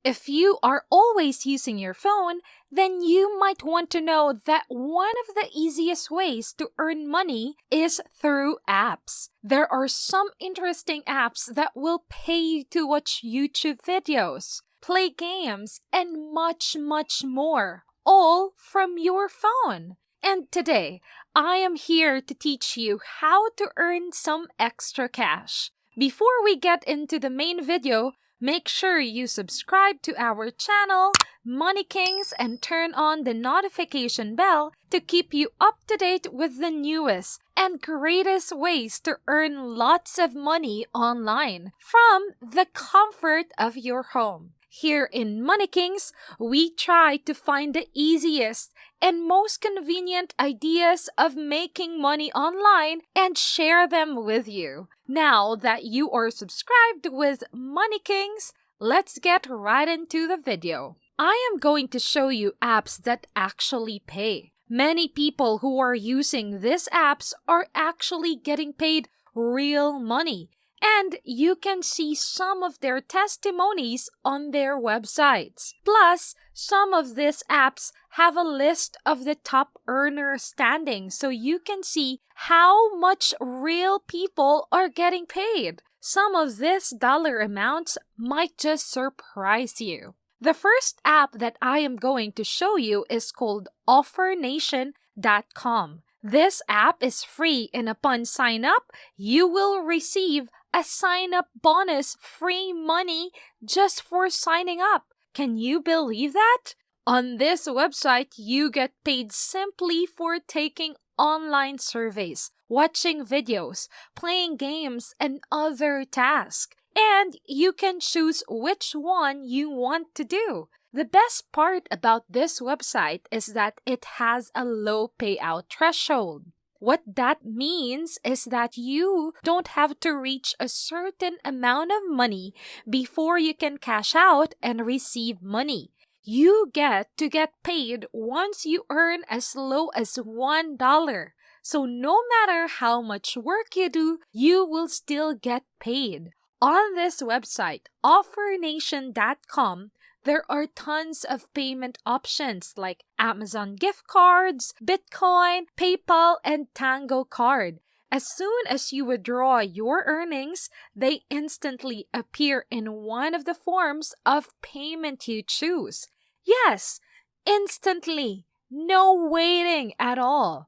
If you are always using your phone, then you might want to know that one of the easiest ways to earn money is through apps. There are some interesting apps that will pay you to watch YouTube videos, play games, and much, much more, all from your phone. And today, I am here to teach you how to earn some extra cash. Before we get into the main video, make sure you subscribe to our channel, Money Kings, and turn on the notification bell to keep you up to date with the newest and greatest ways to earn lots of money online from the comfort of your home. Here in Money Kings, we try to find the easiest and most convenient ideas of making money online and share them with you. Now that you are subscribed with Money Kings, let's get right into the video. I am going to show you apps that actually pay. Many people who are using these apps are actually getting paid real money. And you can see some of their testimonies on their websites. Plus, some of these apps have a list of the top earner standings, so you can see how much real people are getting paid. Some of these dollar amounts might just surprise you. The first app that I am going to show you is called OfferNation.com. This app is free, and upon sign up, you will receive a sign-up bonus, free money just for signing up. Can you believe that? On this website, you get paid simply for taking online surveys, watching videos, playing games, and other tasks. And you can choose which one you want to do. The best part about this website is that it has a low payout threshold. What that means is that you don't have to reach a certain amount of money before you can cash out and receive money. You get to get paid once you earn as low as $1. So no matter how much work you do, you will still get paid. On this website, OfferNation.com, there are tons of payment options like Amazon gift cards, Bitcoin, PayPal, and Tango card. As soon as you withdraw your earnings, they instantly appear in one of the forms of payment you choose. Yes, instantly. No waiting at all.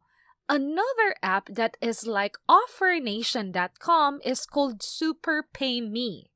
Another app that is like OfferNation.com is called SuperPayMe.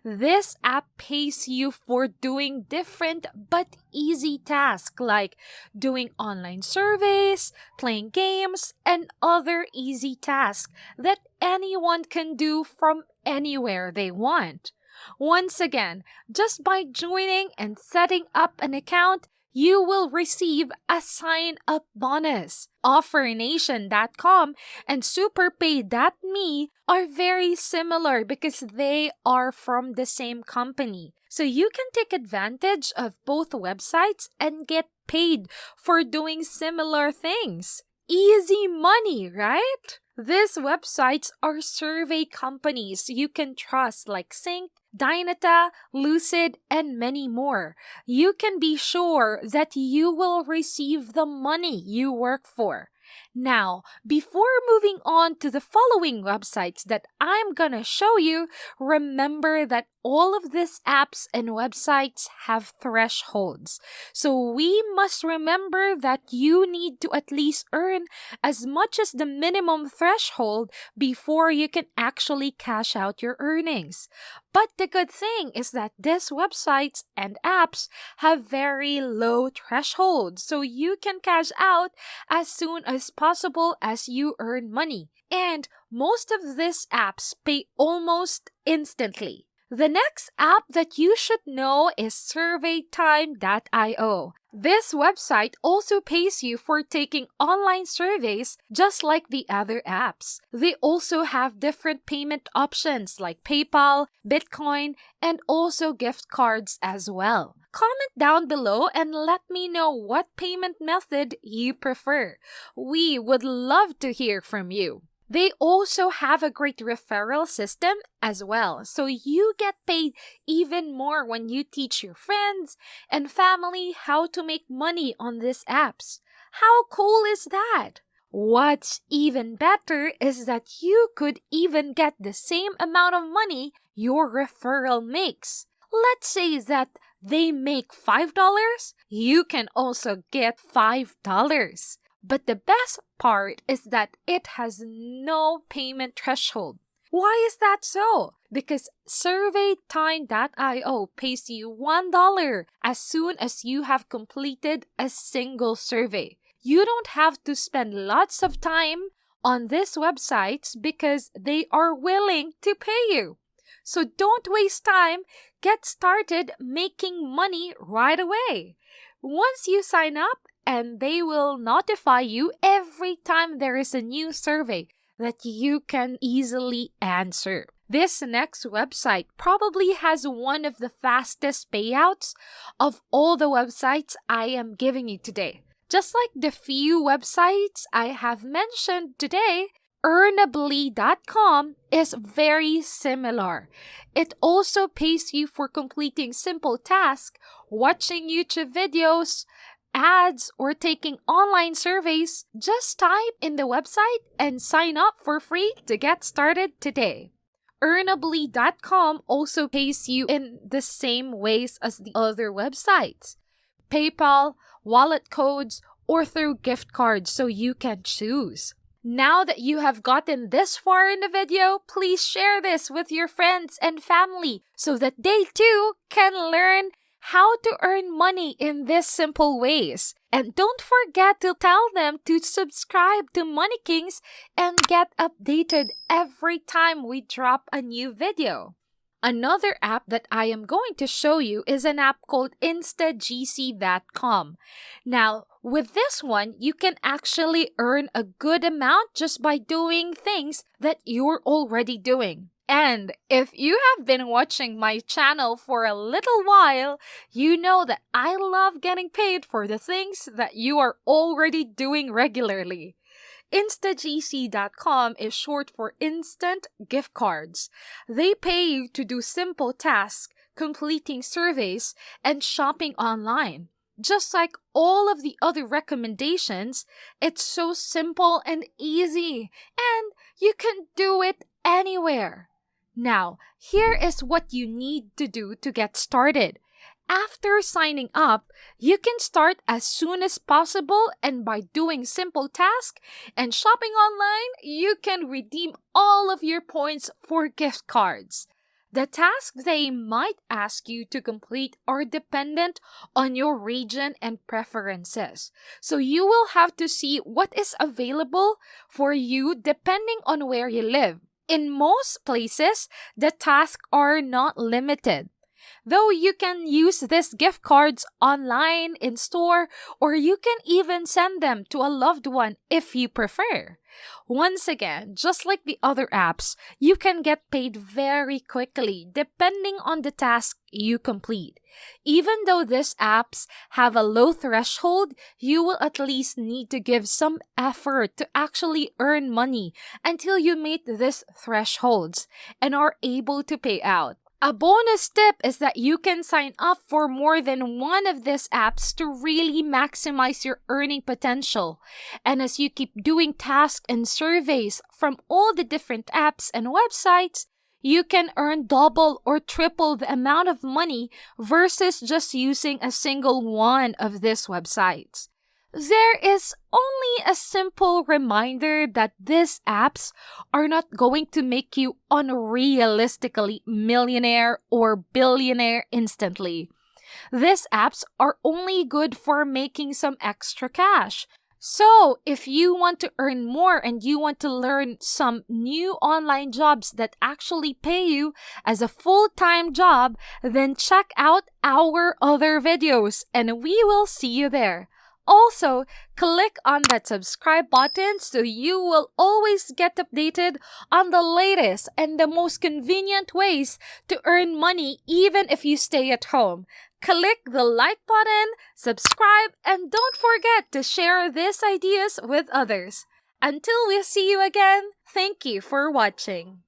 This app pays you for doing different but easy tasks like doing online surveys, playing games, and other easy tasks that anyone can do from anywhere they want. Once again, just by joining and setting up an account, you will receive a sign-up bonus. OfferNation.com and SuperPay.me are very similar because they are from the same company. So you can take advantage of both websites and get paid for doing similar things. Easy money, right? These websites are survey companies you can trust like Sync, Dynata, Lucid, and many more. You can be sure that you will receive the money you work for. Now, before moving on to the following websites that I'm gonna show you, remember that all of these apps and websites have thresholds. So we must remember that you need to at least earn as much as the minimum threshold before you can actually cash out your earnings. But the good thing is that these websites and apps have very low thresholds, so you can cash out as soon as possible as you earn money. And most of these apps pay almost instantly. The next app that you should know is SurveyTime.io. This website also pays you for taking online surveys just like the other apps. They also have different payment options like PayPal, Bitcoin, and also gift cards as well. Comment down below and let me know what payment method you prefer. We would love to hear from you. They also have a great referral system as well. So you get paid even more when you teach your friends and family how to make money on these apps. How cool is that? What's even better is that you could even get the same amount of money your referral makes. Let's say that they make $5, you can also get $5. But the best part is that it has no payment threshold. Why is that so? Because SurveyTime.io pays you $1 as soon as you have completed a single survey. You don't have to spend lots of time on these websites because they are willing to pay you. So don't waste time. Get started making money right away. Once you sign up, and they will notify you every time there is a new survey that you can easily answer. This next website probably has one of the fastest payouts of all the websites I am giving you today. Just like the few websites I have mentioned today, Earnably.com is very similar. It also pays you for completing simple tasks, watching YouTube videos, ads, or taking online surveys. Just type in the website and sign up for free to get started today. Earnably.com also pays you in the same ways as the other websites: PayPal, wallet codes, or through gift cards, so you can choose. Now that you have gotten this far in the video, please share this with your friends and family so that they too can learn how to earn money in these simple ways. And don't forget to tell them to subscribe to Money Kings and get updated every time we drop a new video. Another app that I am going to show you is an app called InstantGC.com. Now, with this one, you can actually earn a good amount just by doing things that you're already doing. And if you have been watching my channel for a little while, you know that I love getting paid for the things that you are already doing regularly. InstantGC.com is short for Instant Gift Cards. They pay you to do simple tasks, completing surveys, and shopping online. Just like all of the other recommendations, it's so simple and easy, and you can do it anywhere. Now, here is what you need to do to get started. After signing up, you can start as soon as possible, and by doing simple tasks and shopping online, you can redeem all of your points for gift cards. The tasks they might ask you to complete are dependent on your region and preferences. So you will have to see what is available for you depending on where you live. In most places, the tasks are not limited. Though you can use these gift cards online, in store, or you can even send them to a loved one if you prefer. Once again, just like the other apps, you can get paid very quickly depending on the task you complete. Even though these apps have a low threshold, you will at least need to give some effort to actually earn money until you meet these thresholds and are able to pay out. A bonus tip is that you can sign up for more than one of these apps to really maximize your earning potential. And as you keep doing tasks and surveys from all the different apps and websites, you can earn double or triple the amount of money versus just using a single one of these websites. There is only a simple reminder that these apps are not going to make you unrealistically millionaire or billionaire instantly. These apps are only good for making some extra cash. So, if you want to earn more and you want to learn some new online jobs that actually pay you as a full-time job, then check out our other videos and we will see you there. Also, click on that subscribe button so you will always get updated on the latest and the most convenient ways to earn money even if you stay at home. Click the like button, subscribe, and don't forget to share these ideas with others. Until we see you again, thank you for watching.